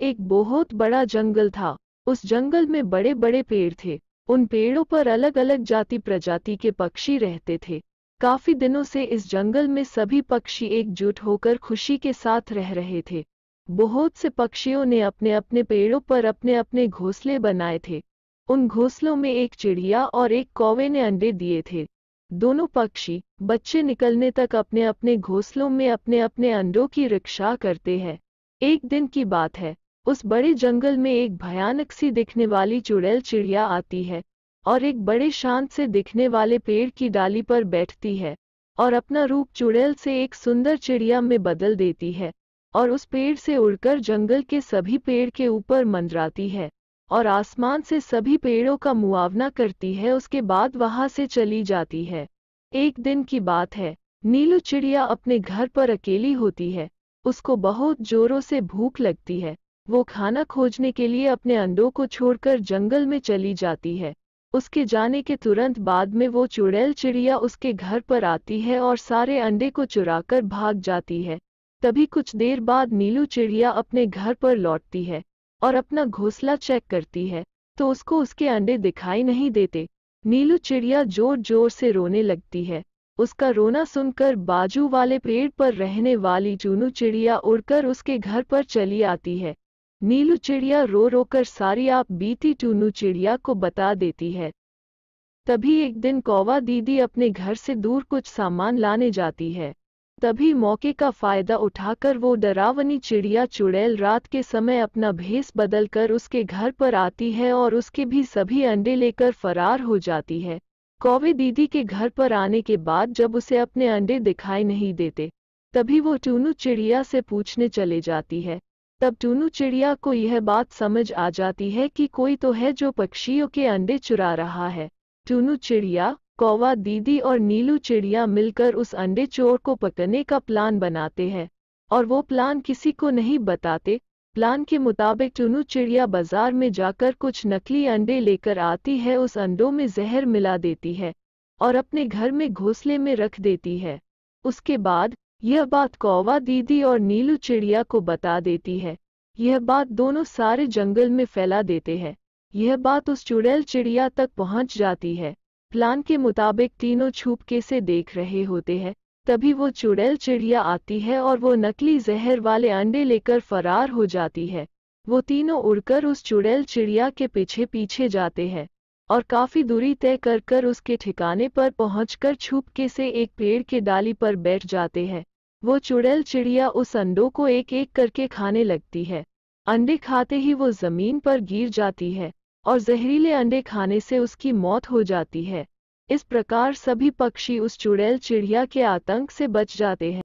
एक बहुत बड़ा जंगल था। उस जंगल में बड़े बड़े पेड़ थे। उन पेड़ों पर अलग अलग जाति प्रजाति के पक्षी रहते थे। काफी दिनों से इस जंगल में सभी पक्षी एकजुट होकर खुशी के साथ रह रहे थे। बहुत से पक्षियों ने अपने अपने पेड़ों पर अपने अपने घोंसले बनाए थे। उन घोंसलों में एक चिड़िया और एक कौवे ने अंडे दिए थे। दोनों पक्षी बच्चे निकलने तक अपने अपने घोंसलों में अपने अपने अंडों की रक्षा करते हैं। एक दिन की बात है, उस बड़े जंगल में एक भयानक सी दिखने वाली चुड़ैल चिड़िया आती है और एक बड़े शांत से दिखने वाले पेड़ की डाली पर बैठती है और अपना रूप चुड़ैल से एक सुंदर चिड़िया में बदल देती है और उस पेड़ से उड़कर जंगल के सभी पेड़ के ऊपर मंडराती है और आसमान से सभी पेड़ों का मुआवना करती है। उसके बाद वहां से चली जाती है। एक दिन की बात है, नीलू चिड़िया अपने घर पर अकेली होती है। उसको बहुत जोरों से भूख लगती है। वो खाना खोजने के लिए अपने अंडों को छोड़कर जंगल में चली जाती है। उसके जाने के तुरंत बाद में वो चुड़ैल चिड़िया उसके घर पर आती है और सारे अंडे को चुराकर भाग जाती है। तभी कुछ देर बाद नीलू चिड़िया अपने घर पर लौटती है और अपना घोंसला चेक करती है तो उसको उसके अंडे दिखाई नहीं देते। नीलू चिड़िया जोर जोर से रोने लगती है। उसका रोना सुनकर बाजू वाले पेड़ पर रहने वाली चुनू चिड़िया उड़कर उसके घर पर चली आती है। नीलू चिड़िया रो रो कर सारी आप बीती टूनू चिड़िया को बता देती है। तभी एक दिन कौवा दीदी अपने घर से दूर कुछ सामान लाने जाती है। तभी मौके का फायदा उठाकर वो डरावनी चिड़िया चुड़ैल रात के समय अपना भेष बदलकर उसके घर पर आती है और उसके भी सभी अंडे लेकर फरार हो जाती है। कौवे दीदी के घर पर आने के बाद जब उसे अपने अंडे दिखाई नहीं देते, तभी वो टूनू चिड़िया से पूछने चले जाती है। तब टूनू चिड़िया को यह बात समझ आ जाती है कि कोई तो है जो पक्षियों के अंडे चुरा रहा है। टूनू चिड़िया, कौवा दीदी और नीलू चिड़िया मिलकर उस अंडे चोर को पकड़ने का प्लान बनाते हैं और वो प्लान किसी को नहीं बताते। प्लान के मुताबिक टूनू चिड़िया बाजार में जाकर कुछ नकली अंडे लेकर आती है, उस अंडों में जहर मिला देती है और अपने घर में घोंसले में रख देती है। उसके बाद यह बात कौवा दीदी और नीलू चिड़िया को बता देती है। यह बात दोनों सारे जंगल में फैला देते हैं। यह बात उस चुड़ैल चिड़िया तक पहुंच जाती है। प्लान के मुताबिक तीनों छुपके से देख रहे होते हैं। तभी वो चुड़ैल चिड़िया आती है और वो नकली जहर वाले अंडे लेकर फरार हो जाती है। वो तीनों उड़कर उस चुड़ैल चिड़िया के पीछे पीछे जाते हैं और काफी दूरी तय कर उसके ठिकाने पर पहुंचकर छुपके से एक पेड़ के डाली पर बैठ जाते हैं। वो चुड़ैल चिड़िया उस अंडों को एक एक करके खाने लगती है। अंडे खाते ही वो जमीन पर गिर जाती है और जहरीले अंडे खाने से उसकी मौत हो जाती है। इस प्रकार सभी पक्षी उस चुड़ैल चिड़िया के आतंक से बच जाते हैं।